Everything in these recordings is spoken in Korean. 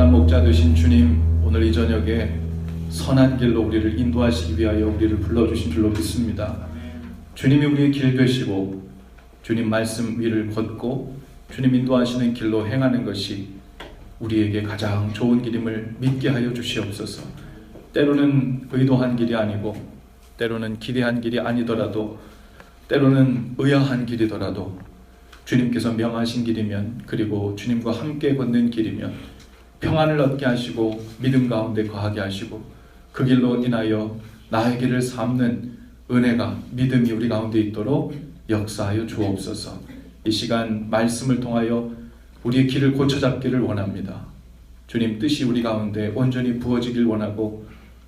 선한 목자 되신 주님, 오늘 이 저녁에 선한 길로 우리를 인도하시기 위하여 우리를 불러주신 줄로 믿습니다. 주님이 우리의 길 되시고 주님 말씀 위를 걷고 주님 인도하시는 길로 행하는 것이 우리에게 가장 좋은 길임을 믿게 하여 주시옵소서. 때로는 의도한 길이 아니고 때로는 기대한 길이 아니더라도 때로는 의아한 길이더라도 주님께서 명하신 길이면, 그리고 주님과 함께 걷는 길이면 평안을 얻게 하시고 믿음 가운데 거하게 하시고 그 길로 인하여 나의 길을 삼는 은혜가, 믿음이 우리 가운데 있도록 역사하여 주옵소서. 이 시간 말씀을 통하여 우리의 길을 고쳐잡기를 원합니다. 주님 뜻이 우리 가운데 온전히 부어지길 원하고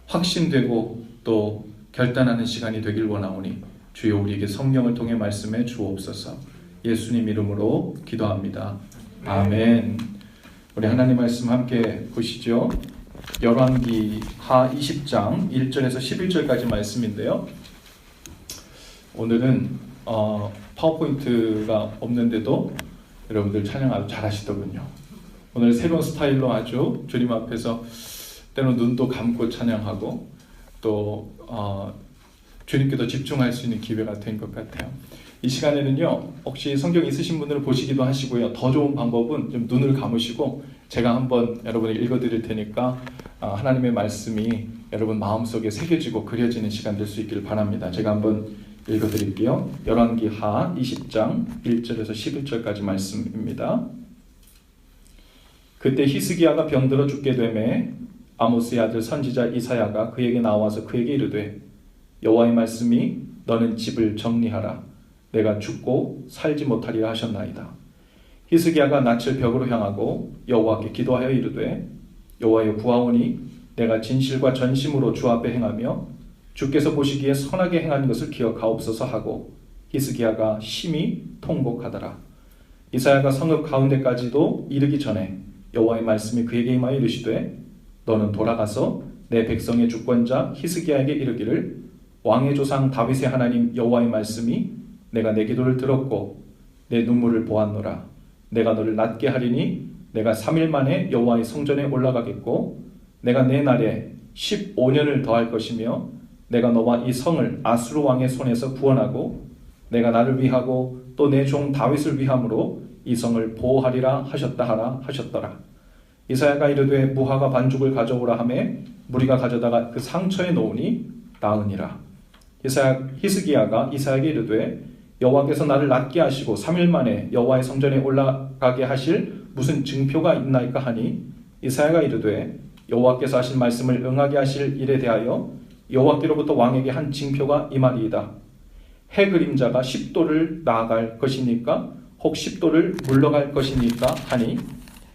확신되고 또 결단하는 시간이 되길 원하오니 주여 우리에게 성령을 통해 말씀해 주옵소서. 예수님 이름으로 기도합니다. 아멘. 우리 하나님 말씀 함께 보시죠. 열왕기하 20장 1절에서 11절까지 말씀인데요. 오늘은 파워포인트가 없는데도 여러분들 찬양 아주 잘하시더군요. 오늘 새로운 스타일로 아주 주님 앞에서 때로는 눈도 감고 찬양하고 또 주님께도 집중할 수 있는 기회가 된 것 같아요. 이 시간에는요, 혹시 성경 있으신 분들은 보시기도 하시고요. 더 좋은 방법은 좀 눈을 감으시고 제가 한번 여러분에게 읽어드릴 테니까 하나님의 말씀이 여러분 마음속에 새겨지고 그려지는 시간 될 수 있기를 바랍니다. 제가 한번 읽어드릴게요. 열왕기하 20장 1절에서 11절까지 말씀입니다. 그때 히스기야가 병들어 죽게 되매 아모스의 아들 선지자 이사야가 그에게 나와서 그에게 이르되 여호와의 말씀이 너는 집을 정리하라. 내가 죽고 살지 못하리라 하셨나이다. 히스기야가 낯을 벽으로 향하고 여호와께 기도하여 이르되 여호와여 구하오니 내가 진실과 전심으로 주 앞에 행하며 주께서 보시기에 선하게 행한 것을 기억하옵소서 하고 히스기야가 심히 통곡하더라. 이사야가 성읍 가운데까지도 이르기 전에 여호와의 말씀이 그에게 임하여 이르시되 너는 돌아가서 내 백성의 주권자 히스기야에게 이르기를 왕의 조상 다윗의 하나님 여호와의 말씀이 내가 내 기도를 들었고 내 눈물을 보았노라. 내가 너를 낫게 하리니 내가 3일 만에 여호와의 성전에 올라가겠고 내가 내 날에 15년을 더할 것이며 내가 너와 이 성을 아수르 왕의 손에서 구원하고 내가 나를 위하고 또 내 종 다윗을 위함으로 이 성을 보호하리라 하셨다 하라 하셨더라. 이사야가 이르되 무화과 반죽을 가져오라 하매 무리가 가져다가 그 상처에 놓으니 나으니라. 히스기야가 이사야에게 이르되 여호와께서 나를 낫게 하시고 3일 만에 여호와의 성전에 올라가게 하실 무슨 증표가 있나이까 하니 이사야가 이르되 여호와께서 하신 말씀을 응하게 하실 일에 대하여 여호와께로부터 왕에게 한 징표가 임하리이다. 해 그림자가 10도를 나아갈 것이니까 혹 10도를 물러갈 것이니까 하니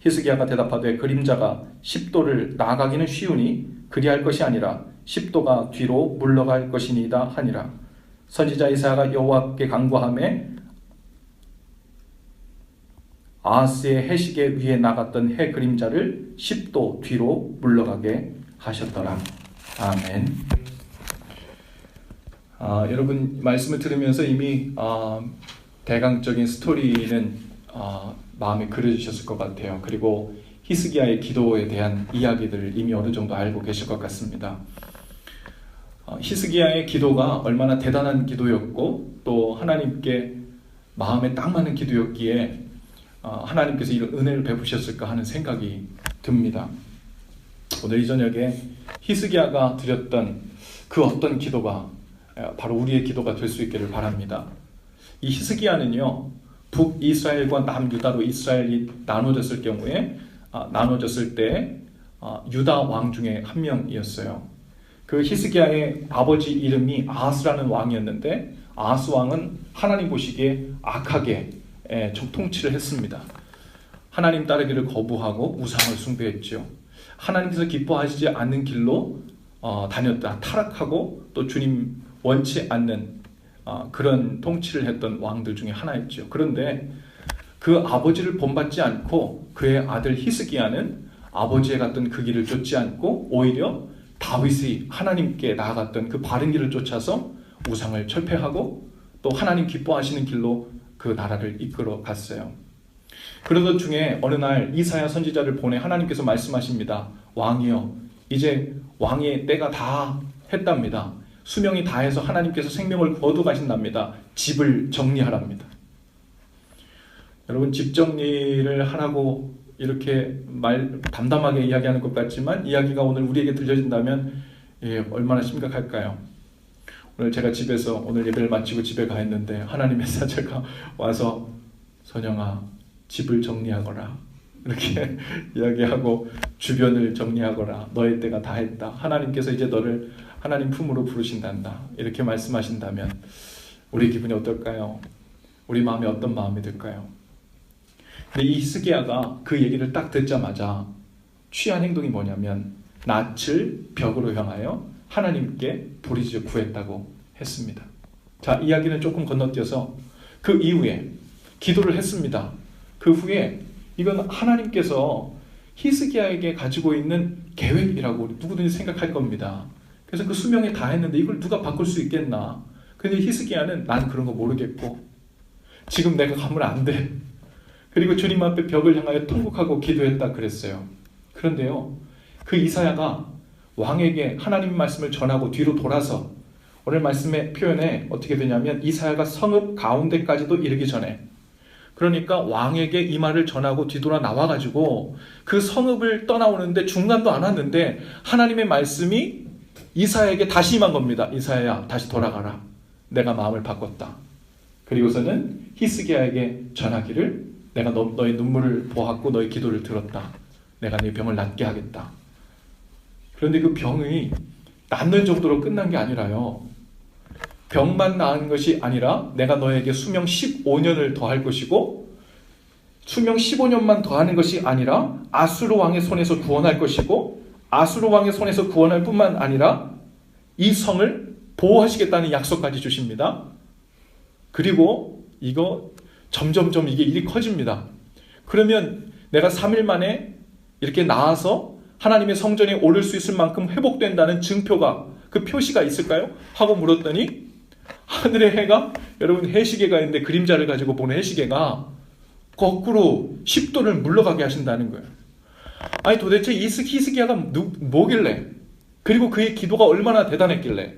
히스기야가 대답하되 그림자가 10도를 나아가기는 쉬우니 그리할 것이 아니라 10도가 뒤로 물러갈 것이니이다 하니라. 선지자 이사야가 여호와께 간구하매 아하스의 해시계 위에 나갔던 해 그림자를 10도 뒤로 물러가게 하셨더라. 아멘. 여러분 말씀을 들으면서 이미 대강적인 스토리는 마음에 그려지셨을 것 같아요. 그리고 히스기야의 기도에 대한 이야기들을 이미 어느 정도 알고 계실 것 같습니다. 히스기야의 기도가 얼마나 대단한 기도였고 또 하나님께 마음에 딱 맞는 기도였기에 하나님께서 이런 은혜를 베푸셨을까 하는 생각이 듭니다. 오늘 이 저녁에 히스기야가 드렸던 그 어떤 기도가 바로 우리의 기도가 될 수 있기를 바랍니다. 이 히스기야는요, 북이스라엘과 남유다로 이스라엘이 나눠졌을 때 유다 왕 중에 한 명이었어요. 그 히스기야의 아버지 이름이 아하스라는 왕이었는데 아하스 왕은 하나님 보시기에 악하게 통치를 했습니다. 하나님 따르기를 거부하고 우상을 숭배했죠. 하나님께서 기뻐하시지 않는 길로 다녔다. 타락하고 또 주님 원치 않는 그런 통치를 했던 왕들 중에 하나였죠. 그런데 그 아버지를 본받지 않고 그의 아들 히스기야는 아버지의 갔던 그 길을 쫓지 않고 오히려 다윗이 하나님께 나아갔던 그 바른 길을 쫓아서 우상을 철폐하고 또 하나님 기뻐하시는 길로 그 나라를 이끌어 갔어요. 그러던 중에 어느 날 이사야 선지자를 보내 하나님께서 말씀하십니다. 왕이여, 이제 왕의 때가 다 했답니다. 수명이 다해서 하나님께서 생명을 거둬 가신답니다. 집을 정리하랍니다. 여러분, 집 정리를 하라고 이렇게 담담하게 이야기하는 것 같지만 이야기가 오늘 우리에게 들려진다면 얼마나 심각할까요? 오늘 제가 집에서 오늘 예배를 마치고 집에 가 있는데 하나님의 사자가 와서 선영아, 집을 정리하거라 이렇게 이야기하고 주변을 정리하거라. 너의 때가 다 했다. 하나님께서 이제 너를 하나님 품으로 부르신단다. 이렇게 말씀하신다면 우리 기분이 어떨까요? 우리 마음에 어떤 마음이 들까요? 근데 이 히스기야가 그 얘기를 딱 듣자마자 취한 행동이 뭐냐면 낯을 벽으로 향하여 하나님께 부르짖어 구했다고 했습니다. 자, 이야기는 조금 건너뛰어서 그 이후에 기도를 했습니다. 그 후에 이건 하나님께서 히스기야에게 가지고 있는 계획이라고 누구든지 생각할 겁니다. 그래서 그 수명이 다 했는데 이걸 누가 바꿀 수 있겠나? 근데 히스기야는 난 그런 거 모르겠고 지금 내가 가면 안 돼. 그리고 주님 앞에 벽을 향하여 통곡하고 기도했다 그랬어요. 그런데요, 그 이사야가 왕에게 하나님 말씀을 전하고 뒤로 돌아서 오늘 말씀의 표현에 어떻게 되냐면 이사야가 성읍 가운데까지도 이르기 전에, 그러니까 왕에게 이 말을 전하고 뒤돌아 나와가지고 그 성읍을 떠나오는데 중간도 안 왔는데 하나님의 말씀이 이사야에게 다시 임한 겁니다. 이사야야, 다시 돌아가라. 내가 마음을 바꿨다. 그리고서는 히스기야에게 전하기를 내가 너의 눈물을 보았고 너의 기도를 들었다. 내가 네 병을 낫게 하겠다. 그런데 그 병이 낫는 정도로 끝난 게 아니라요. 병만 나은 것이 아니라 내가 너에게 수명 15년을 더할 것이고 수명 15년만 더하는 것이 아니라 아수르 왕의 손에서 구원할 것이고 아수르 왕의 손에서 구원할 뿐만 아니라 이 성을 보호하시겠다는 약속까지 주십니다. 그리고 이거 점점점 이게 일이 커집니다. 그러면 내가 3일 만에 이렇게 나와서 하나님의 성전에 오를 수 있을 만큼 회복된다는 증표가, 그 표시가 있을까요? 하고 물었더니 하늘의 해가, 여러분 해시계가 있는데 그림자를 가지고 보는 해시계가 거꾸로 10도를 물러가게 하신다는 거예요. 아니 도대체 히스기야가 뭐길래, 그리고 그의 기도가 얼마나 대단했길래,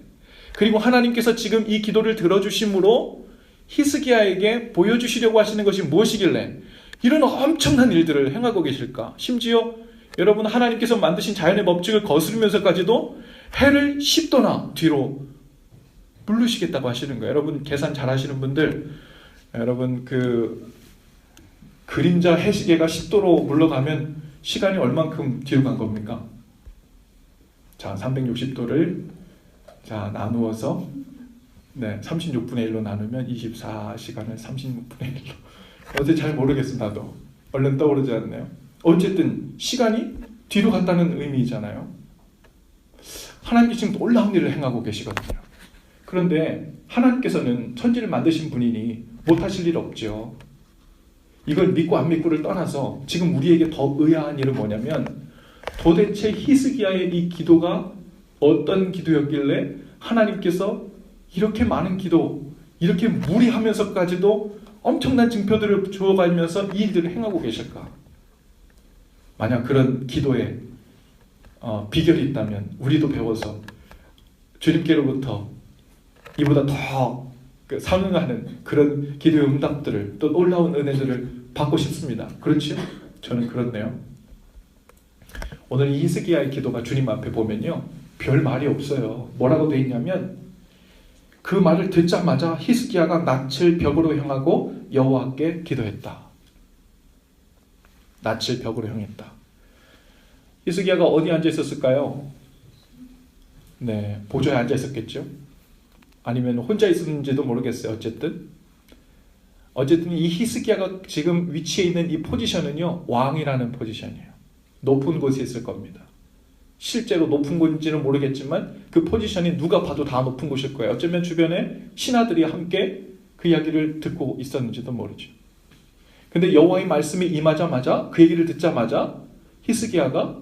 그리고 하나님께서 지금 이 기도를 들어주심으로 히스기야에게 보여주시려고 하시는 것이 무엇이길래 이런 엄청난 일들을 행하고 계실까? 심지어 여러분, 하나님께서 만드신 자연의 법칙을 거스르면서까지도 해를 10도나 뒤로 물르시겠다고 하시는 거예요. 여러분 계산 잘 하시는 분들, 여러분 그 그림자 해시계가 10도로 물러가면 시간이 얼만큼 뒤로 간 겁니까? 자, 360도를 자 나누어서 36분의 1로 나누면 24시간을 36분의 1로. 어제 잘 모르겠어 나도. 얼른 떠오르지 않네요. 어쨌든 시간이 뒤로 갔다는 의미잖아요. 하나님께 지금 놀라운 일을 행하고 계시거든요. 그런데 하나님께서는 천지를 만드신 분이니 못하실 일 없죠. 이걸 믿고 안 믿고를 떠나서 지금 우리에게 더 의아한 일은 뭐냐면 도대체 히스기야의 이 기도가 어떤 기도였길래 하나님께서 이렇게 많은 기도, 이렇게 무리하면서까지도 엄청난 증표들을 주어가면서 이 일들을 행하고 계실까? 만약 그런 기도에 비결이 있다면 우리도 배워서 주님께로부터 이보다 더 상응하는 그런 기도의 응답들을, 또 놀라운 은혜들을 받고 싶습니다. 그렇죠? 저는 그렇네요. 오늘 이 히스기야의 기도가 주님 앞에 보면요, 별 말이 없어요. 뭐라고 돼 있냐면 그 말을 듣자마자 히스기야가 낯을 벽으로 향하고 여호와께 기도했다. 낯을 벽으로 향했다. 히스기야가 어디 앉아 있었을까요? 보좌에 앉아 있었겠죠. 아니면 혼자 있었는지도 모르겠어요. 어쨌든 이 히스기야가 지금 위치해 있는 이 포지션은요, 왕이라는 포지션이에요. 높은 곳에 있을 겁니다. 실제로 높은 곳인지는 모르겠지만 그 포지션이 누가 봐도 다 높은 곳일 거예요. 어쩌면 주변에 신하들이 함께 그 이야기를 듣고 있었는지도 모르죠. 근데 여호와의 말씀이 임하자마자, 그 얘기를 듣자마자 히스기야가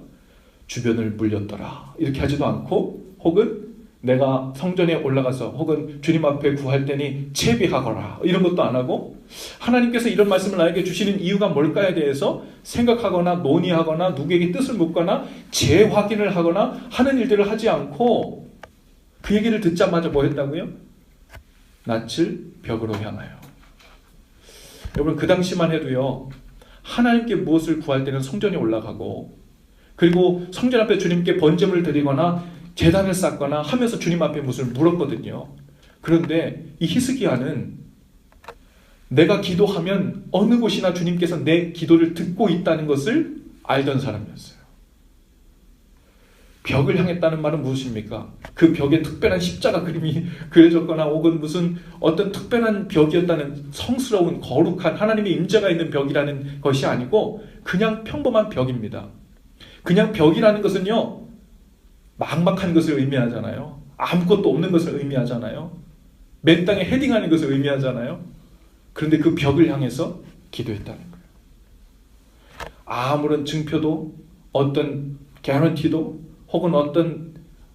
주변을 물렸더라 이렇게 하지도 않고, 혹은 내가 성전에 올라가서 혹은 주님 앞에 구할 때니 채비하거라 이런 것도 안 하고 하나님께서 이런 말씀을 나에게 주시는 이유가 뭘까에 대해서 생각하거나 논의하거나 누구에게 뜻을 묻거나 재확인을 하거나 하는 일들을 하지 않고 그 얘기를 듣자마자 뭐 했다고요? 낯을 벽으로 향하여. 여러분 그 당시만 해도요 하나님께 무엇을 구할 때는 성전에 올라가고 그리고 성전 앞에 주님께 번제물을 드리거나 제단을 쌓거나 하면서 주님 앞에 무엇을 물었거든요. 그런데 이 히스기야는 내가 기도하면 어느 곳이나 주님께서 내 기도를 듣고 있다는 것을 알던 사람이었어요. 벽을 향했다는 말은 무엇입니까? 그 벽에 특별한 십자가 그림이 그려졌거나 혹은 무슨 어떤 특별한 벽이었다는 성스러운 거룩한 하나님의 임재가 있는 벽이라는 것이 아니고 그냥 평범한 벽입니다. 그냥 벽이라는 것은요 막막한 것을 의미하잖아요. 아무것도 없는 것을 의미하잖아요. 맨 땅에 헤딩하는 것을 의미하잖아요. 그런데 그 벽을 향해서 기도했다는 거예요. 아무런 증표도 어떤 개런티도 혹은 어떤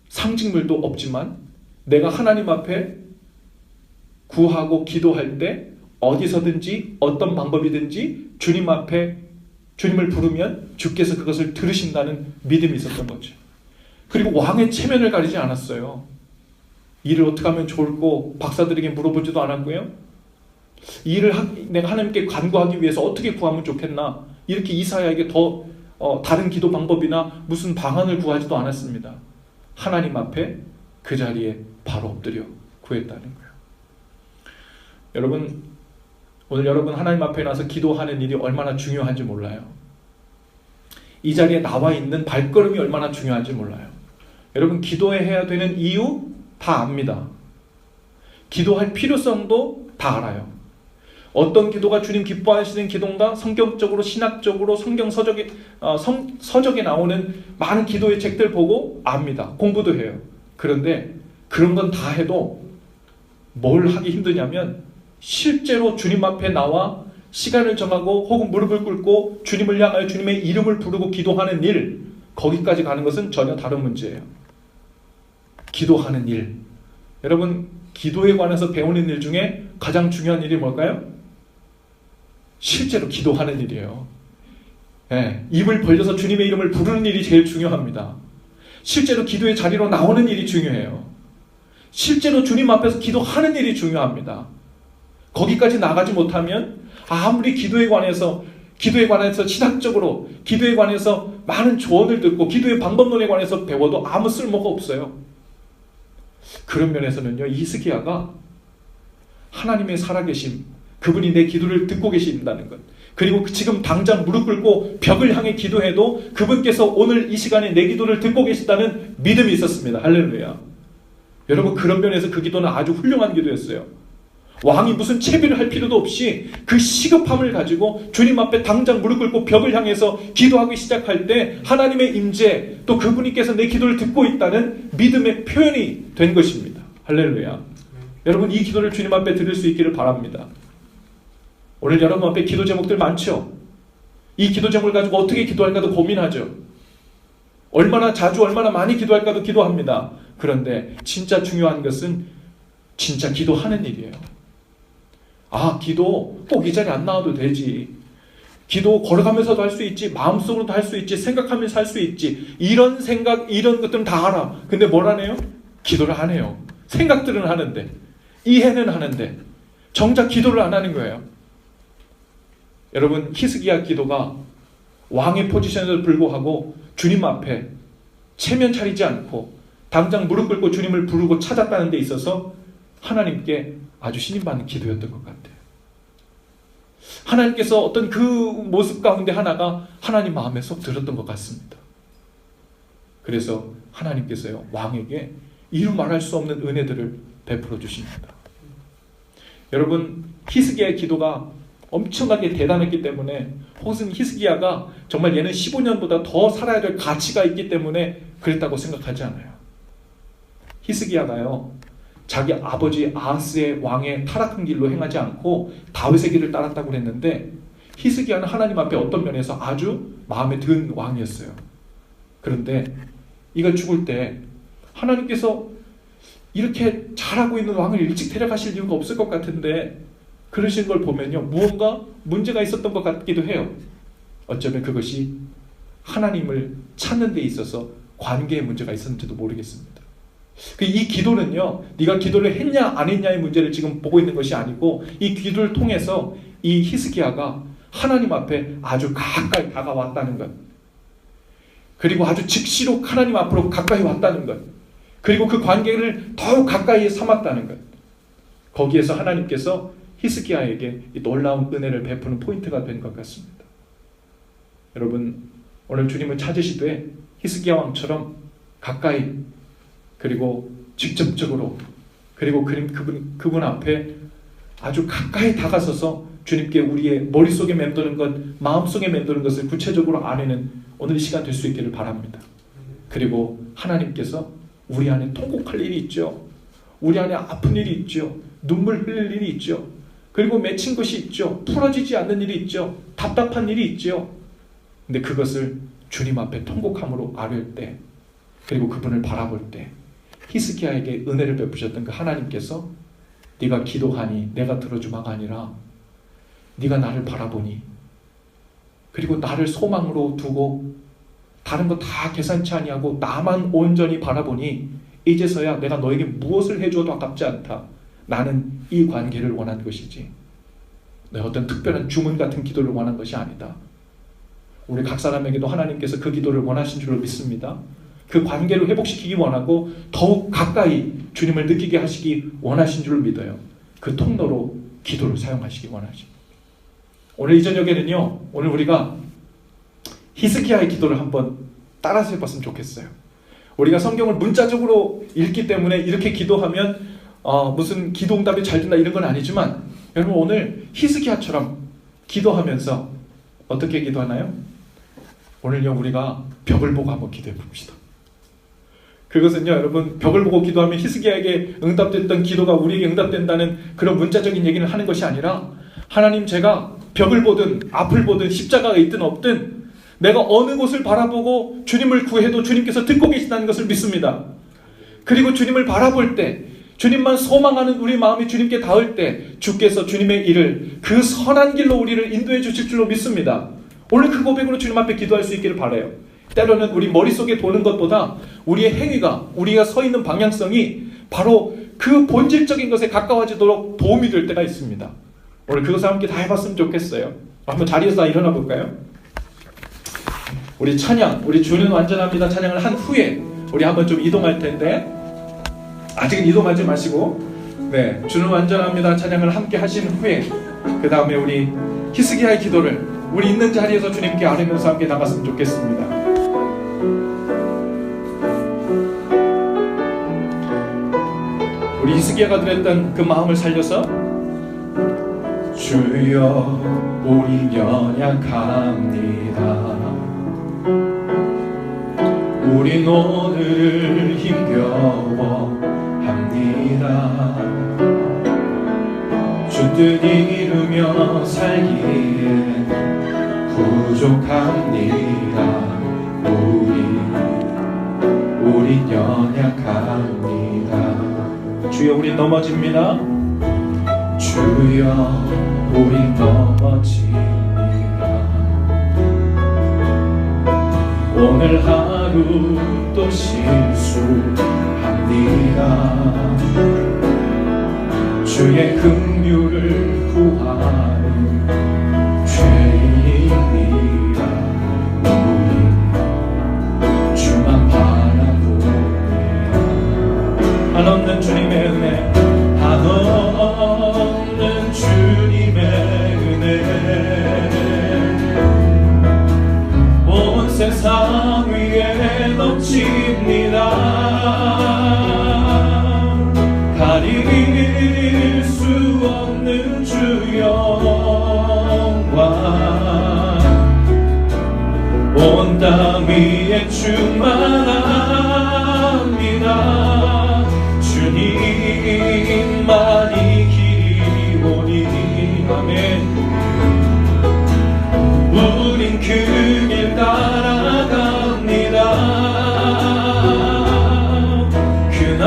상징물도 없지만 내가 하나님 앞에 구하고 기도할 때 어디서든지 어떤 방법이든지 주님 앞에 주님을 부르면 주께서 그것을 들으신다는 믿음이 있었던 거죠. 그리고 왕의 체면을 가리지 않았어요. 일을 어떻게 하면 좋을까 박사들에게 물어보지도 않았고요. 내가 하나님께 간구하기 위해서 어떻게 구하면 좋겠나 이렇게 이사야에게 더 다른 기도 방법이나 무슨 방안을 구하지도 않았습니다. 하나님 앞에 그 자리에 바로 엎드려 구했다는 거예요. 여러분 오늘 여러분 하나님 앞에 나서 기도하는 일이 얼마나 중요한지 몰라요. 이 자리에 나와 있는 발걸음이 얼마나 중요한지 몰라요. 여러분 기도해야 되는 이유 다 압니다. 기도할 필요성도 다 알아요. 어떤 기도가 주님 기뻐하시는 기도인가? 성경적으로 신학적으로 성경 서적에 나오는 많은 기도의 책들 보고 압니다. 공부도 해요. 그런데 그런 건 다 해도 뭘 하기 힘드냐면 실제로 주님 앞에 나와 시간을 정하고 혹은 무릎을 꿇고 주님을 향하여 주님의 이름을 부르고 기도하는 일 거기까지 가는 것은 전혀 다른 문제예요. 기도하는 일. 여러분 기도에 관해서 배우는 일 중에 가장 중요한 일이 뭘까요? 실제로 기도하는 일이에요. 네, 입을 벌려서 주님의 이름을 부르는 일이 제일 중요합니다. 실제로 기도의 자리로 나오는 일이 중요해요. 실제로 주님 앞에서 기도하는 일이 중요합니다. 거기까지 나가지 못하면 아무리 기도에 관해서 신학적으로 기도에 관해서 많은 조언을 듣고 기도의 방법론에 관해서 배워도 아무 쓸모가 없어요. 그런 면에서는요 히스기야가 하나님의 살아계심 그분이 내 기도를 듣고 계신다는 것 그리고 지금 당장 무릎 꿇고 벽을 향해 기도해도 그분께서 오늘 이 시간에 내 기도를 듣고 계신다는 믿음이 있었습니다. 할렐루야. 여러분 그런 면에서 그 기도는 아주 훌륭한 기도였어요. 왕이 무슨 채비를 할 필요도 없이 그 시급함을 가지고 주님 앞에 당장 무릎 꿇고 벽을 향해서 기도하기 시작할 때 하나님의 임재 또 그분께서 내 기도를 듣고 있다는 믿음의 표현이 된 것입니다. 할렐루야. 여러분 이 기도를 주님 앞에 드릴 수 있기를 바랍니다. 오늘 여러분 앞에 기도 제목들 많죠? 이 기도 제목을 가지고 어떻게 기도할까도 고민하죠. 얼마나 자주 얼마나 많이 기도할까도 기도합니다. 그런데 진짜 중요한 것은 진짜 기도하는 일이에요. 아 기도 꼭 이 자리에 안 나와도 되지. 기도 걸어가면서도 할 수 있지. 마음속으로도 할 수 있지. 생각하면서 할 수 있지. 이런 생각 이런 것들은 다 알아. 근데 뭘 하네요? 기도를 안 해요. 생각들은 하는데 이해는 하는데 정작 기도를 안 하는 거예요. 여러분 히스기야 기도가 왕의 포지션에도 불구하고 주님 앞에 체면 차리지 않고 당장 무릎 꿇고 주님을 부르고 찾았다는 데 있어서 하나님께 아주 신임받는 기도였던 것 같아요. 하나님께서 어떤 그 모습 가운데 하나가 하나님 마음에 쏙 들었던 것 같습니다. 그래서 하나님께서요 왕에게 이루 말할 수 없는 은혜들을 베풀어 주십니다. 여러분 히스기야의 기도가 엄청나게 대단했기 때문에 혹은 히스기야가 정말 얘는 15년보다 더 살아야 될 가치가 있기 때문에 그랬다고 생각하지 않아요. 히스기야가요 자기 아버지 아하스의 왕의 타락한 길로 행하지 않고 다윗의 길을 따랐다고 그랬는데 히스기야는 하나님 앞에 어떤 면에서 아주 마음에 든 왕이었어요. 그런데 이가 죽을 때 하나님께서 이렇게 잘하고 있는 왕을 일찍 데려가실 이유가 없을 것 같은데 그러신 걸 보면요, 무언가 문제가 있었던 것 같기도 해요. 어쩌면 그것이 하나님을 찾는 데 있어서 관계에 문제가 있었는지도 모르겠습니다. 이 기도는요, 네가 기도를 했냐 안 했냐의 문제를 지금 보고 있는 것이 아니고, 이 기도를 통해서 이 히스기야가 하나님 앞에 아주 가까이 다가왔다는 것, 그리고 아주 즉시로 하나님 앞으로 가까이 왔다는 것, 그리고 그 관계를 더욱 가까이 삼았다는 것, 거기에서 하나님께서 히스기야에게 이 놀라운 은혜를 베푸는 포인트가 된 것 같습니다. 여러분, 오늘 주님을 찾으시되 히스기야 왕처럼 가까이, 그리고 직접적으로, 그리고 그분 앞에 아주 가까이 다가서서 주님께 우리의 머릿속에 맴도는 것, 마음속에 맴도는 것을 구체적으로 아내는 오늘 이 시간 될 수 있기를 바랍니다. 그리고 하나님께서 우리 안에 통곡할 일이 있죠. 우리 안에 아픈 일이 있죠. 눈물 흘릴 일이 있죠. 그리고 맺힌 것이 있죠. 풀어지지 않는 일이 있죠. 답답한 일이 있죠. 근데 그것을 주님 앞에 통곡함으로 아뢰을 때, 그리고 그분을 바라볼 때 히스기야에게 은혜를 베푸셨던 그 하나님께서 네가 기도하니 내가 들어주마가 아니라 네가 나를 바라보니, 그리고 나를 소망으로 두고 다른 거 다 계산치 아니하고 나만 온전히 바라보니 이제서야 내가 너에게 무엇을 해줘도 아깝지 않다. 나는 이 관계를 원한 것이지 내 어떤 특별한 주문 같은 기도를 원한 것이 아니다. 우리 각 사람에게도 하나님께서 그 기도를 원하신 줄로 믿습니다. 그 관계를 회복시키기 원하고 더욱 가까이 주님을 느끼게 하시기 원하신 줄 믿어요. 그 통로로 기도를 사용하시기 원하십니다. 오늘 이 저녁에는요, 오늘 우리가 히스기야의 기도를 한번 따라서 해봤으면 좋겠어요. 우리가 성경을 문자적으로 읽기 때문에 이렇게 기도하면 무슨 기도응답이 잘 된다 이런 건 아니지만, 여러분 오늘 히스기야처럼 기도하면서 어떻게 기도하나요? 오늘요, 우리가 벽을 보고 한번 기도해 봅시다. 그것은요, 여러분, 벽을 보고 기도하면 히스기야에게 응답됐던 기도가 우리에게 응답된다는 그런 문자적인 얘기를 하는 것이 아니라, 하나님, 제가 벽을 보든 앞을 보든 십자가가 있든 없든 내가 어느 곳을 바라보고 주님을 구해도 주님께서 듣고 계신다는 것을 믿습니다. 그리고 주님을 바라볼 때, 주님만 소망하는 우리 마음이 주님께 닿을 때 주께서 주님의 일을, 그 선한 길로 우리를 인도해 주실 줄로 믿습니다. 오늘 그 고백으로 주님 앞에 기도할 수 있기를 바라요. 때로는 우리 머릿속에 도는 것보다 우리의 행위가, 우리가 서 있는 방향성이 바로 그 본질적인 것에 가까워지도록 도움이 될 때가 있습니다. 오늘 그것을 함께 다 해봤으면 좋겠어요. 한번 자리에서 다 일어나 볼까요? 우리 찬양, 우리 주는 완전합니다 찬양을 한 후에 우리 한번 좀 이동할 텐데, 아직은 이동하지 마시고, 네, 주는 완전합니다 찬양을 함께 하신 후에 그 다음에 우리 히스기야의 기도를 우리 있는 자리에서 주님께 아뢰면서 함께 나갔으면 좋겠습니다. 우리 히스기야가 드렸던 그 마음을 살려서, 주여 우리 연약합니다. 우린 오늘 힘겨워합니다. 주 뜻 이루며 살기에 부족합니다. 우린 연약합니다. 주여 우린 넘어집니다. 주여 우린 넘어집니다. 오늘 하루 또 실수합니다. 주의 긍휼을 구하는 죄인입니다. 우리 주만 바라봅니다. 한없는 주님의 은혜, 한없는 주님의 은혜, 온 세상 위에 넘칩니다. 가릴 수 없는 주 영광, 온 땅 위에 충만합니다. 주님만이 길이오니 아멘. 우린 그 길 따라갑니다. 그날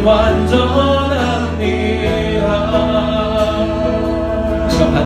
완전합니다.